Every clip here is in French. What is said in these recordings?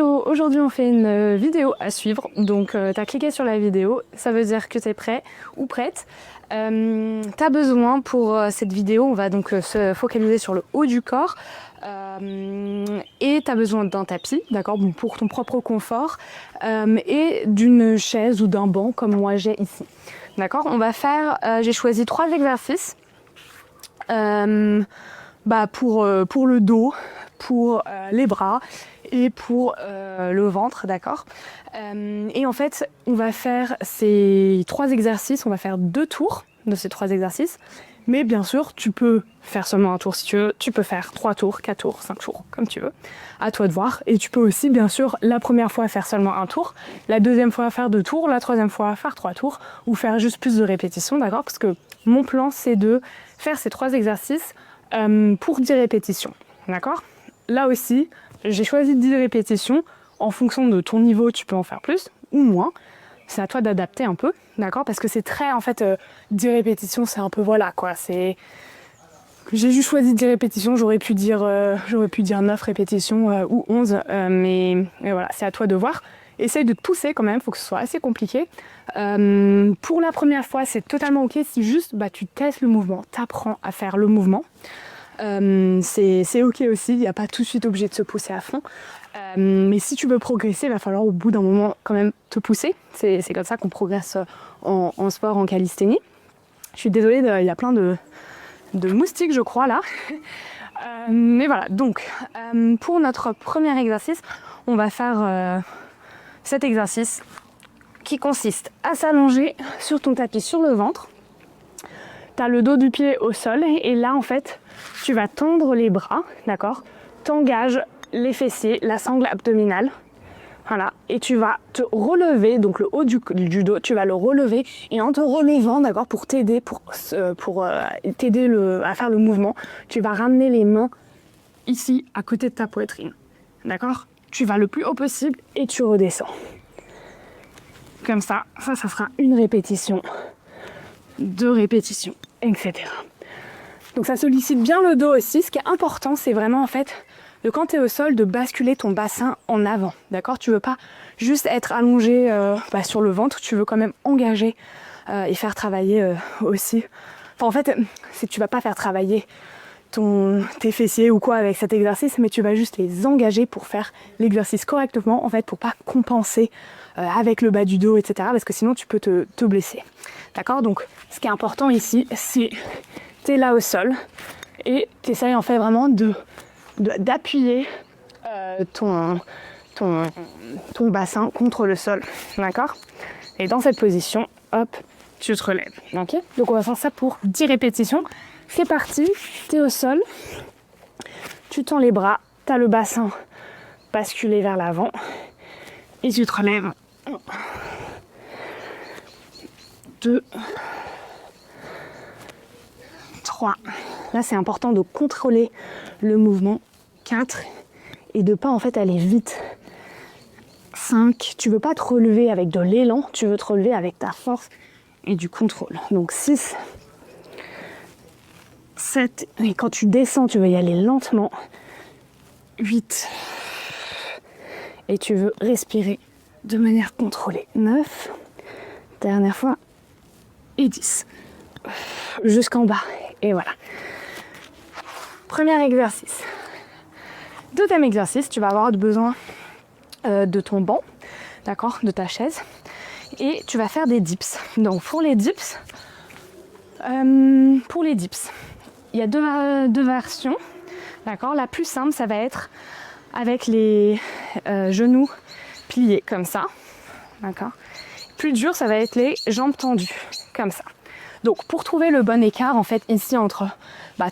Hello, aujourd'hui on fait une vidéo à suivre, donc tu as cliqué sur la vidéo, ça veut dire que tu es prêt ou prête. Tu as besoin pour cette vidéo, on va donc se focaliser sur le haut du corps et tu as besoin d'un tapis, d'accord, pour ton propre confort et d'une chaise ou d'un banc comme moi j'ai ici. D'accord, on va faire, j'ai choisi 3 exercices pour le dos, pour les bras et pour le ventre, d'accord. Et en fait, on va faire ces 3 exercices, on va faire 2 tours de ces 3 exercices. Mais bien sûr, tu peux faire seulement un tour si tu veux, tu peux faire 3 tours, 4 tours, 5 tours, comme tu veux. À toi de voir. Et tu peux aussi, bien sûr, la première fois faire seulement un tour, la deuxième fois faire 2 tours, la troisième fois faire 3 tours, ou faire juste plus de répétitions, d'accord. Parce que mon plan, c'est de faire ces 3 exercices pour 10 répétitions, d'accord. Là aussi, j'ai choisi 10 répétitions. En fonction de ton niveau, tu peux en faire plus ou moins. C'est à toi d'adapter un peu, d'accord. Parce que c'est très, en fait, 10 répétitions, c'est un peu, voilà, quoi. C'est... J'ai juste choisi 10 répétitions, j'aurais pu dire 9 répétitions ou 11, mais voilà, c'est à toi de voir. Essaye de te pousser quand même, il faut que ce soit assez compliqué. Pour la première fois, c'est totalement ok si juste tu testes le mouvement, tu apprends à faire le mouvement. C'est ok aussi, il n'y a pas tout de suite obligé de se pousser à fond. Mais si tu veux progresser, il va falloir au bout d'un moment quand même te pousser. C'est comme ça qu'on progresse en sport, en calisthénie. Je suis désolée, il y a plein de moustiques, je crois, là. Mais voilà, donc pour notre premier exercice, on va faire cet exercice qui consiste à s'allonger sur ton tapis sur le ventre. Tu as le dos du pied au sol et là, en fait, tu vas tendre les bras, d'accord? T'engages les fessiers, la sangle abdominale. Voilà, et tu vas te relever, donc le haut du dos, tu vas le relever et en te relevant, d'accord, pour t'aider, t'aider à faire le mouvement, tu vas ramener les mains ici, à côté de ta poitrine, d'accord. Tu vas le plus haut possible et tu redescends. Comme ça sera une répétition, 2 répétitions, etc. Donc ça sollicite bien le dos aussi. Ce qui est important, c'est vraiment en fait de quand tu es au sol, de basculer ton bassin en avant, d'accord. Tu veux pas juste être allongé sur le ventre, tu veux quand même engager et faire travailler aussi. Enfin en fait, tu vas pas faire travailler tes fessiers ou quoi avec cet exercice, mais tu vas juste les engager pour faire l'exercice correctement, en fait, pour pas compenser avec le bas du dos, etc. Parce que sinon tu peux te blesser, d'accord. Donc ce qui est important ici, c'est tu es là au sol et tu essayes en fait vraiment d'appuyer ton bassin contre le sol, d'accord. Et dans cette position, hop, tu te relèves, ok. Donc on va faire ça pour 10 répétitions. C'est parti, tu es au sol, tu tends les bras, tu as le bassin basculé vers l'avant et tu te relèves. 2, 3. Là, c'est important de contrôler le mouvement. 4. Et de pas en fait aller vite. 5. Tu veux pas te relever avec de l'élan, tu veux te relever avec ta force et du contrôle. Donc 6. 7. Et quand tu descends, tu veux y aller lentement. 8. Et tu veux respirer de manière contrôlée. 9. Dernière fois. Et 10. Jusqu'en bas. Et voilà. Premier exercice. Deuxième exercice, tu vas avoir besoin de ton banc, d'accord, de ta chaise. Et tu vas faire des dips. Donc pour les dips, il y a deux versions. D'accord. La plus simple, ça va être avec les genoux pliés comme ça. D'accord. Plus dur, ça va être les jambes tendues comme ça. Donc pour trouver le bon écart en fait ici entre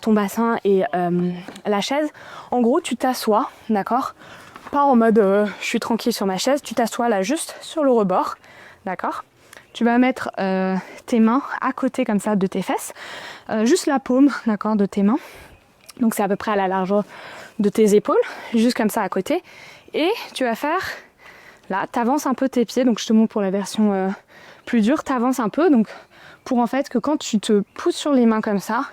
ton bassin et la chaise, en gros tu t'assois, d'accord, pas en mode je suis tranquille sur ma chaise, tu t'assois là juste sur le rebord, d'accord. Tu vas mettre tes mains à côté comme ça de tes fesses, juste la paume, d'accord, de tes mains. Donc c'est à peu près à la largeur de tes épaules, juste comme ça à côté. Et tu vas faire, là, t'avances un peu tes pieds, donc je te montre pour la version plus dure, t'avances un peu, donc pour en fait que quand tu te pousses sur les mains comme ça,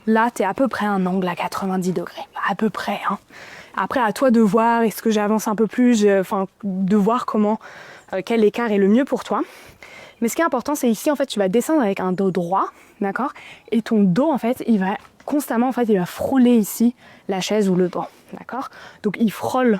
là t'es à peu près à un angle à 90 degrés, à peu près, hein. Après, à toi de voir, est-ce que j'avance un peu plus, de voir quel écart est le mieux pour toi. Mais ce qui est important, c'est ici, en fait, tu vas descendre avec un dos droit, d'accord? Et ton dos, en fait, il va constamment, en fait, il va frôler ici la chaise ou le banc, d'accord? Donc, il frôle,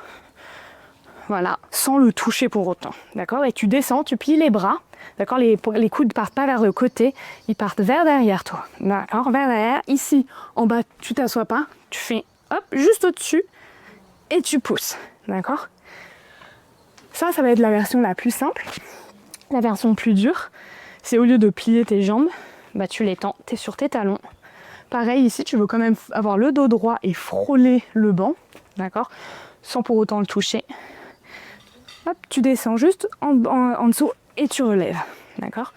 voilà, sans le toucher pour autant, d'accord? Et tu descends, tu plies les bras, d'accord? Les coudes ne partent pas vers le côté, ils partent vers derrière toi, d'accord? Vers derrière, ici, en bas, tu t'assois pas, tu fais, hop, juste au-dessus, et tu pousses, d'accord? Ça va être la version la plus simple. La version plus dure, c'est au lieu de plier tes jambes, bah tu les tends, tu es sur tes talons. Pareil ici, tu veux quand même avoir le dos droit et frôler le banc, d'accord? Sans pour autant le toucher. Hop, tu descends juste en dessous et tu relèves, d'accord?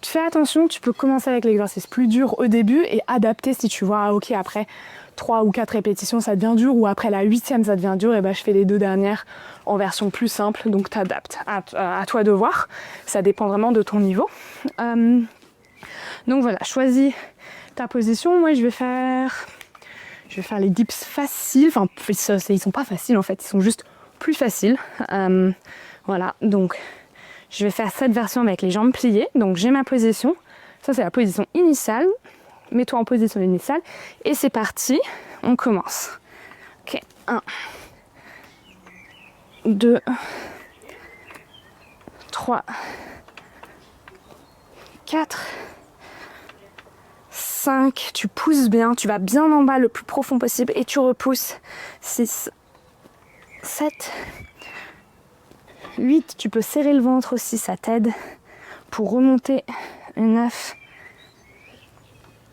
Fais attention, tu peux commencer avec l'exercice plus dur au début et adapter si tu vois, ah, ok, après 3 ou 4 répétitions ça devient dur, ou après la 8e ça devient dur, et ben je fais les 2 dernières en version plus simple, donc t'adaptes. À toi de voir, ça dépend vraiment de ton niveau. Donc voilà, choisis ta position. Moi je vais faire les dips faciles, enfin ils sont pas faciles en fait, ils sont juste plus faciles. Voilà, donc je vais faire cette version avec les jambes pliées. Donc j'ai ma position, ça c'est la position initiale. Mets-toi en position initiale et c'est parti, on commence. Ok, 1, 2, 3, 4, 5, tu pousses bien, tu vas bien en bas le plus profond possible et tu repousses. 6, 7, 8, tu peux serrer le ventre aussi, ça t'aide pour remonter. 9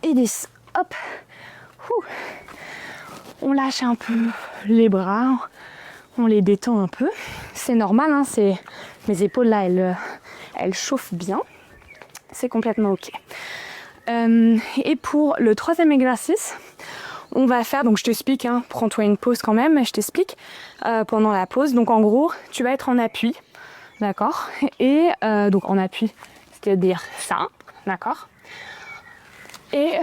et 10. Hop. Ouh. On lâche un peu les bras, on les détend un peu. C'est normal, hein, mes épaules là, elles chauffent bien. C'est complètement ok. Et pour le 3e exercice, on va faire, donc je t'explique, hein, prends-toi une pause quand même, je t'explique pendant la pause. Donc en gros, tu vas être en appui, d'accord? Et donc en appui, c'est-à-dire ça, d'accord? Et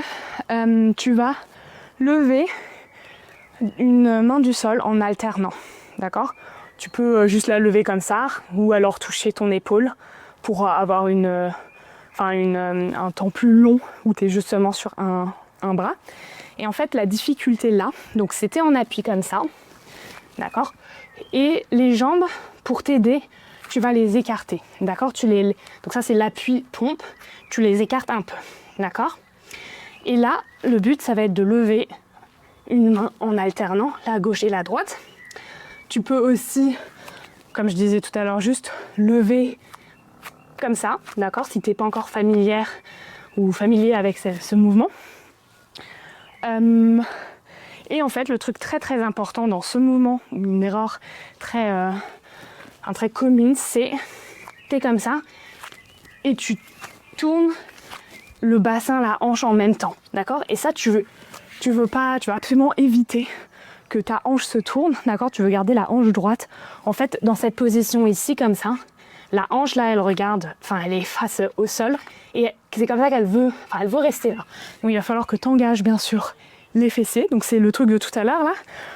tu vas lever une main du sol en alternant, d'accord? Tu peux juste la lever comme ça, ou alors toucher ton épaule pour avoir un temps plus long où tu es justement sur un bras. Et en fait, la difficulté là, donc c'était en appui comme ça, d'accord? Et les jambes, pour t'aider, tu vas les écarter, d'accord? Donc ça, c'est l'appui pompe, tu les écartes un peu, d'accord? Et là, le but, ça va être de lever une main en alternant la gauche et la droite. Tu peux aussi, comme je disais tout à l'heure, juste lever comme ça, d'accord, si tu n'es pas encore familière ou familier avec ce mouvement. Et en fait, le truc très très important dans ce mouvement, une erreur très commune, c'est tu es comme ça et tu tournes le bassin, la hanche en même temps, d'accord? Et ça, tu veux absolument éviter que ta hanche se tourne, d'accord? Tu veux garder la hanche droite. En fait, dans cette position ici, comme ça, la hanche là, elle est face au sol et c'est comme ça qu'elle veut rester là. Donc il va falloir que tu engages bien sûr les fessiers. Donc c'est le truc de tout à l'heure là,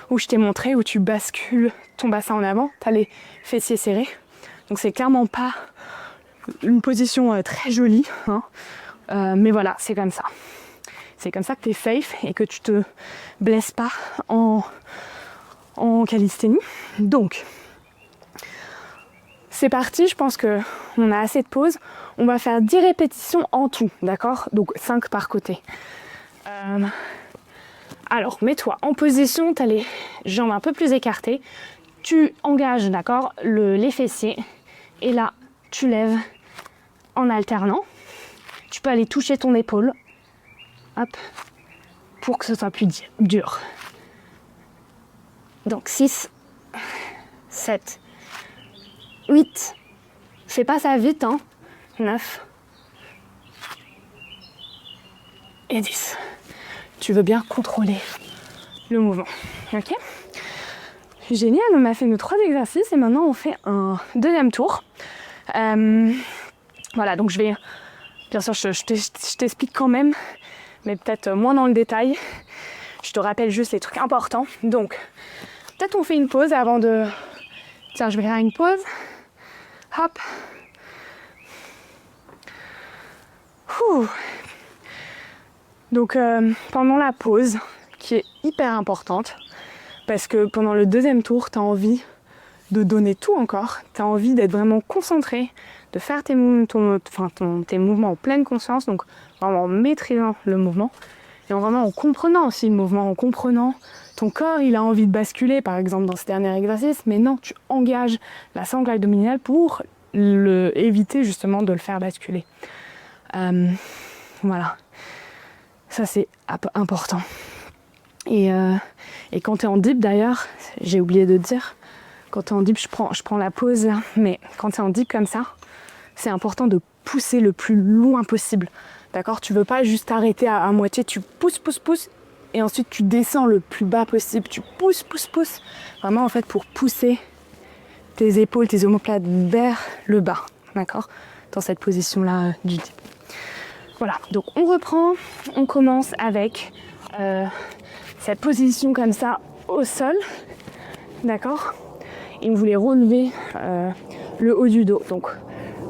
où je t'ai montré, où tu bascules ton bassin en avant, tu as les fessiers serrés. Donc c'est clairement pas une position très jolie, hein. Mais voilà, c'est comme ça. C'est comme ça que tu es safe et que tu te blesses pas en calisthénie. Donc, c'est parti, je pense qu'on a assez de pauses. On va faire 10 répétitions en tout, d'accord? Donc 5 par côté. Alors, mets-toi en position, tu as les jambes un peu plus écartées. Tu engages, d'accord, les fessiers. Et là, tu lèves en alternant. Tu peux aller toucher ton épaule, hop, pour que ce soit plus dur. Donc 6, 7, 8, fais pas ça vite, hein, 9 et 10. Tu veux bien contrôler le mouvement, ok? Génial, on a fait nos 3 exercices et maintenant on fait un deuxième tour. Voilà, donc je vais... Bien sûr, je t'explique quand même, mais peut-être moins dans le détail. Je te rappelle juste les trucs importants. Donc, Peut-être on fait une pause avant de... Tiens, je vais faire une pause. Hop. Ouh. Donc pendant la pause, qui est hyper importante, parce que pendant le deuxième tour, tu as envie de donner tout encore, tu as envie d'être vraiment concentré, de faire tes mouvements en pleine conscience, donc vraiment en maîtrisant le mouvement, et vraiment en comprenant aussi le mouvement, en comprenant ton corps, il a envie de basculer, par exemple dans ce dernier exercice, mais non, tu engages la sangle abdominale pour éviter justement de le faire basculer. Voilà, ça c'est important. Et quand tu es en dip d'ailleurs, j'ai oublié de dire, quand tu es en dip, je prends la pause là, mais quand tu es en dip comme ça, c'est important de pousser le plus loin possible. D'accord ? Tu veux pas juste t'arrêter à moitié, tu pousses, et ensuite tu descends le plus bas possible, tu pousses. Vraiment en fait pour pousser tes épaules, tes omoplates vers le bas, d'accord ? Dans cette position-là du dip. Voilà, donc on reprend, on commence avec cette position comme ça au sol, d'accord ? Et vous voulez relever le haut du dos. Donc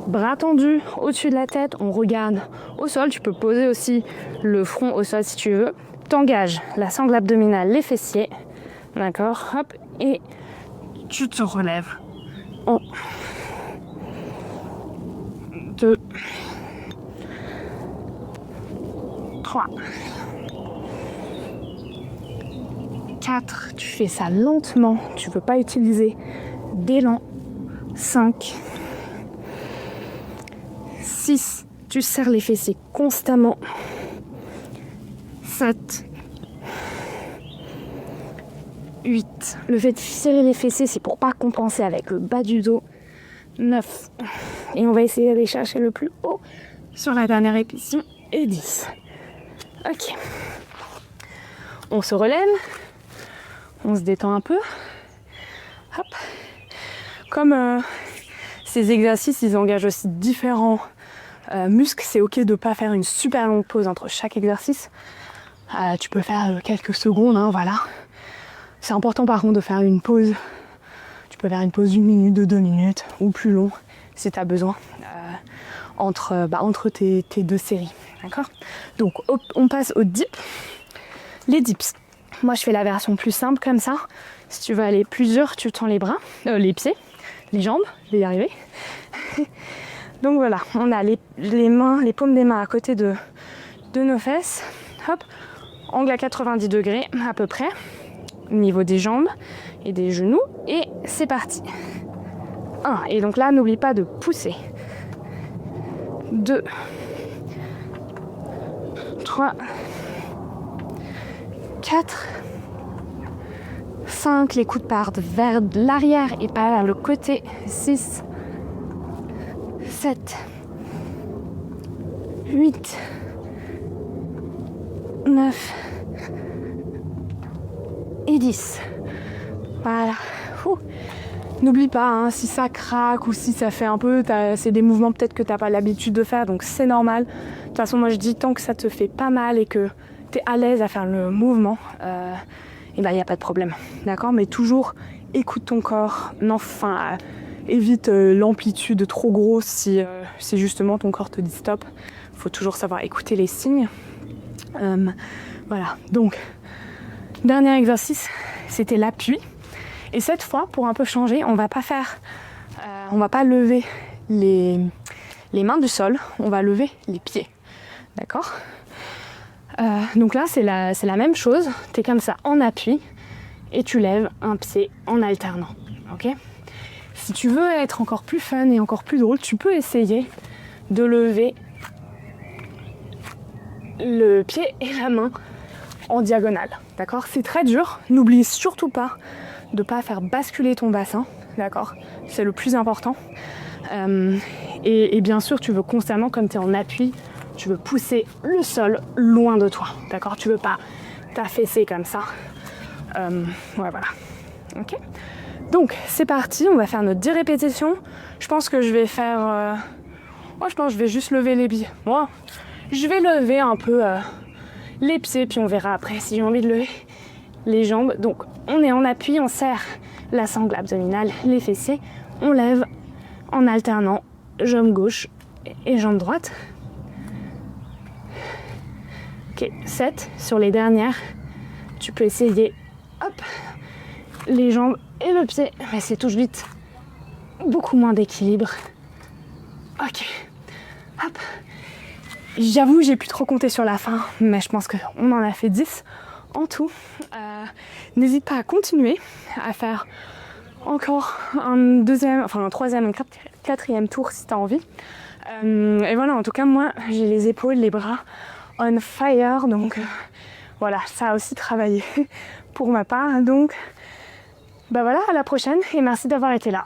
bras tendus au-dessus de la tête, on regarde au sol. Tu peux poser aussi le front au sol si tu veux. T'engages la sangle abdominale, les fessiers, d'accord ? Hop, et tu te relèves. 1, 2, 3, 4, tu fais ça lentement, tu ne veux pas utiliser d'élan. 5, 6, tu serres les fessiers constamment. 7, 8, le fait de serrer les fessiers, c'est pour pas compenser avec le bas du dos. 9, et on va essayer d'aller chercher le plus haut sur la dernière répétition. Et 10. Ok. On se relève. On se détend un peu. Hop. Comme ces exercices, ils engagent aussi différents muscles, c'est ok de ne pas faire une super longue pause entre chaque exercice. Tu peux faire quelques secondes, hein, voilà. C'est important par contre de faire une pause. Tu peux faire une pause d'1 minute, de 2 minutes ou plus long si tu as besoin entre tes 2 séries. D'accord ? Donc on passe au dip. Les dips. Moi je fais la version plus simple comme ça. Si tu veux aller plus dur, tu tends les bras, les pieds, les jambes, je vais y arriver. Donc voilà, on a les mains, les paumes des mains à côté de nos fesses. Hop, angle à 90 degrés à peu près, au niveau des jambes et des genoux. Et c'est parti. 1, et donc là n'oublie pas de pousser. 2, 3, 4, 5, les coudes partent vers l'arrière et pas vers le côté. 6, 7, 8, 9 et 10. Voilà. Ouh. N'oublie pas, hein, si ça craque ou si ça fait un peu, c'est des mouvements peut-être que tu n'as pas l'habitude de faire, donc c'est normal. De toute façon, moi je dis tant que ça te fait pas mal et que tu es à l'aise à faire le mouvement, et ben il n'y a pas de problème. D'accord ? Mais toujours écoute ton corps. Enfin, évite l'amplitude trop grosse si justement ton corps te dit stop. Il faut toujours savoir écouter les signes. Voilà. Donc, dernier exercice, c'était l'appui. Et cette fois, pour un peu changer, on va pas lever les mains du sol, on va lever les pieds. D'accord ? Donc là, c'est la même chose. Tu es comme ça en appui et tu lèves un pied en alternant. Ok ? Si tu veux être encore plus fun et encore plus drôle, tu peux essayer de lever le pied et la main en diagonale. D'accord ? C'est très dur. N'oublie surtout pas de ne pas faire basculer ton bassin. D'accord ? C'est le plus important. Et bien sûr, tu veux constamment, comme tu es en appui, tu veux pousser le sol loin de toi. D'accord ? Tu veux pas t'affaisser comme ça. Ouais, voilà. Ok ? Donc, c'est parti. On va faire notre 10 répétitions. Je pense que je vais faire... Moi, je pense que je vais juste lever les pieds. Moi, je vais lever un peu les pieds, puis on verra après si j'ai envie de lever les jambes. Donc on est en appui, on serre la sangle abdominale, les fessiers, on lève en alternant jambe gauche et jambe droite. Ok, 7 sur les dernières. Tu peux essayer, hop, les jambes et le pied, mais c'est tout de suite beaucoup moins d'équilibre. Ok, hop. J'avoue, j'ai plus trop compté sur la fin, mais je pense qu'on en a fait 10 en tout. N'hésite pas à continuer à faire encore un troisième, un quatrième tour si tu as envie. Et voilà, en tout cas, moi, j'ai les épaules, les bras on fire, donc voilà, ça a aussi travaillé pour ma part. Donc, bah voilà, à la prochaine et merci d'avoir été là.